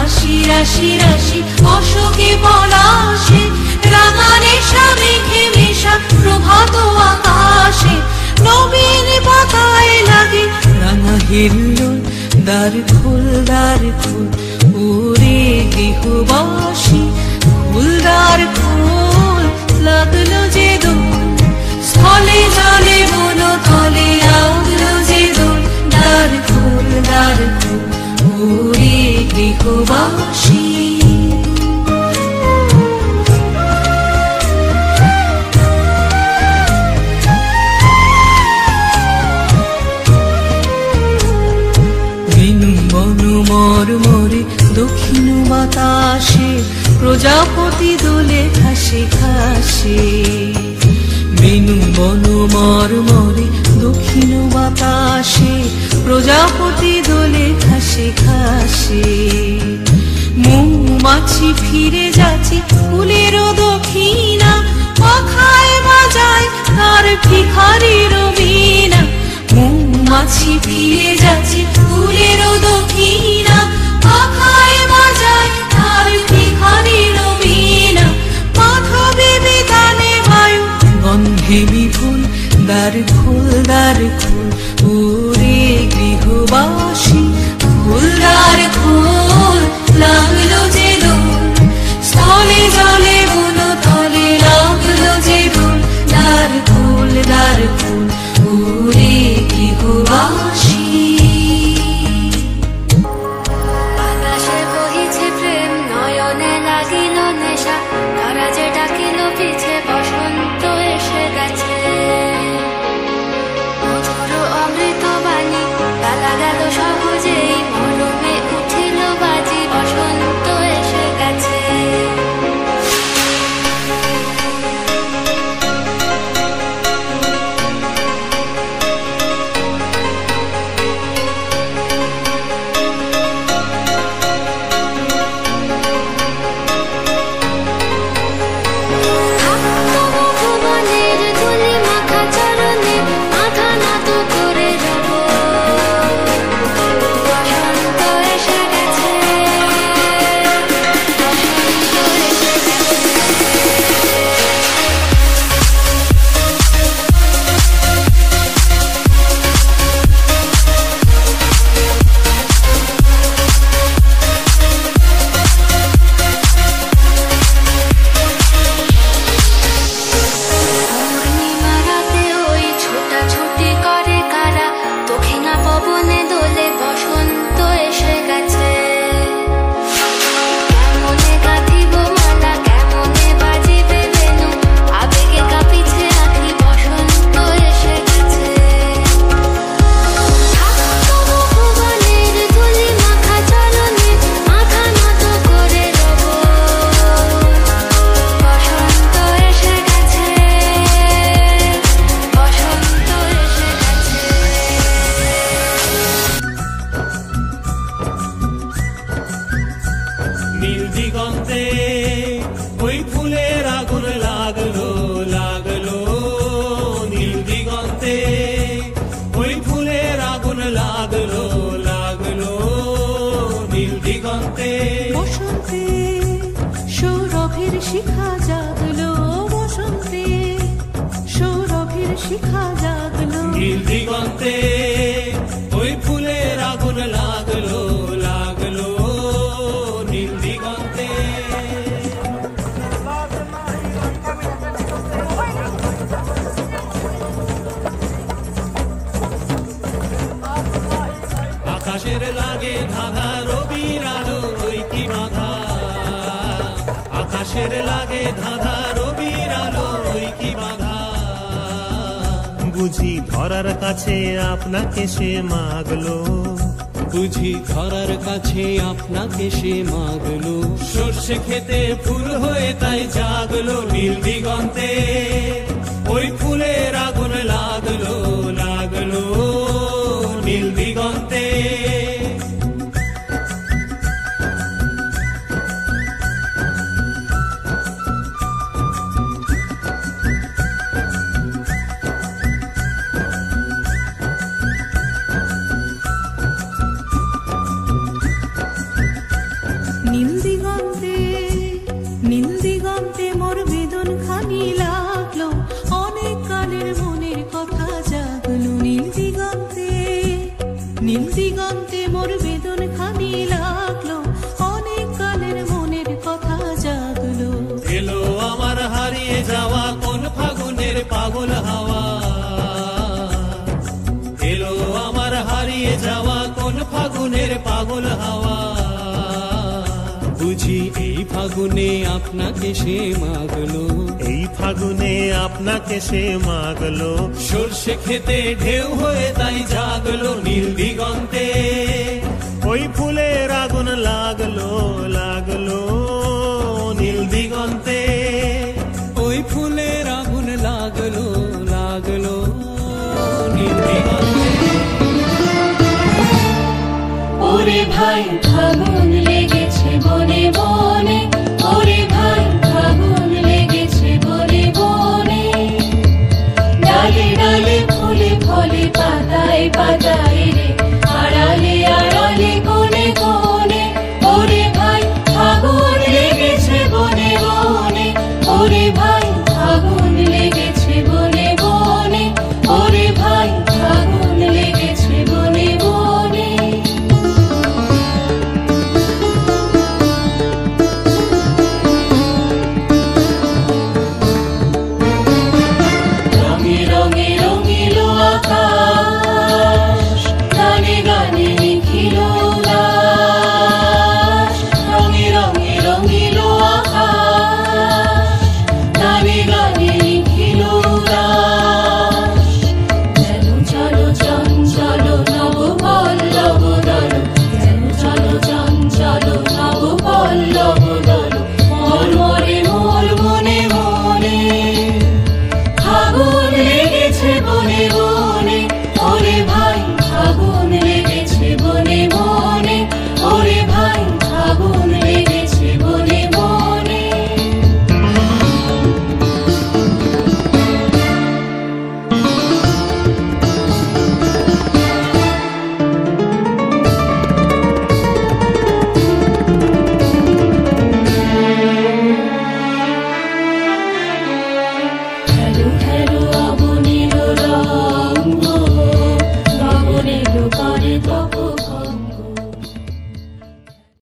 রাশি রাশি রাশি অশোকে পলাশে রাঙা নেশা মেঘে মেশা প্রভাত আকাশে নবীন পাতায় লাগে রাঙা হিল্লোল দ্বার খোল ওরে গৃহবাসী ফুলদার খোল লাগলো যে দোল স্থলে জলে বনো তলে লাগলো যে দোল দ্বার খোল ওরে গৃহবাসী মরমরে দক্ষিণ বাতাসে প্রজাপতি দোলে খাসে খাসে বেনু বন মরমরে দক্ষিণ বাতাসে প্রজাপতি দোলে খাসে খাসে মৌমাছি ফিরে যাচ্ছে ফুলের দক্ষিণা পাখায় বাজায় তার ভিখারির বীণা মৌমাছি ফিরে যাচ্ছে ফুলের দক্ষিণা পাখায় বাজায় তার ভিখারির বীণা মাথা বেবি দানে বায়ু গন্ধে বিপুল দ্বার খোল ওরে গৃহবাসী ফুলদার খোল লাগলো যে দোল স্থলে জলে বনো তলে লাগলো যে দোল দ্বার খোল ওরে গৃহবাসী বাতাসে বহিছে প্রেম নয়নে লাগিল নেশা তারা যে ডাকিল পিছে বসন্ত এসে গেছে মধুর অমৃত বাণী গালা গেল সহজেই মরমে উঠিল বাজি বসন্ত এসে গেছে শিখা জাগলো বসন্তে সৌরভের শিখা জাগলো নীল দিগন্তে ওই ফুলের আগুন লাগলো লাগলো নীল দিগন্তে আকাশের লাগে ধাঁধা রবির আলো ওই কি বাঁধা আকাশের লাগে ধাঁধা রবির আলো ওই কি বাঁধা বুঝি ধরার কাছে আপনাকে সে মাগলো বুঝি ধরার কাছে আপনাকে সে মাগলো সর্ষে খেতে ফুল হয়ে তাই জাগলো নীল দিগন্তে ওই ফুলের আগুন লাগলো লাগলো নীল দিগন্তে পাগল হাওয়া। বুঝি এই ফাগুনে আপনাকে সে মাগলো, এই ফাগুনে আপনাকে সে মাগলো। সর্ষে খেতে ঢেউ হয়ে তাই জাগলো নীল দিগন্তে। ওই ফুলের আগুন লাগলো লাগলো নীল দিগন্তে। ওই ফুলের আগুন লাগলো লাগলো নীল দিগন্তে। ওরে ভাই ফাগুন লেগেছে বনে বনে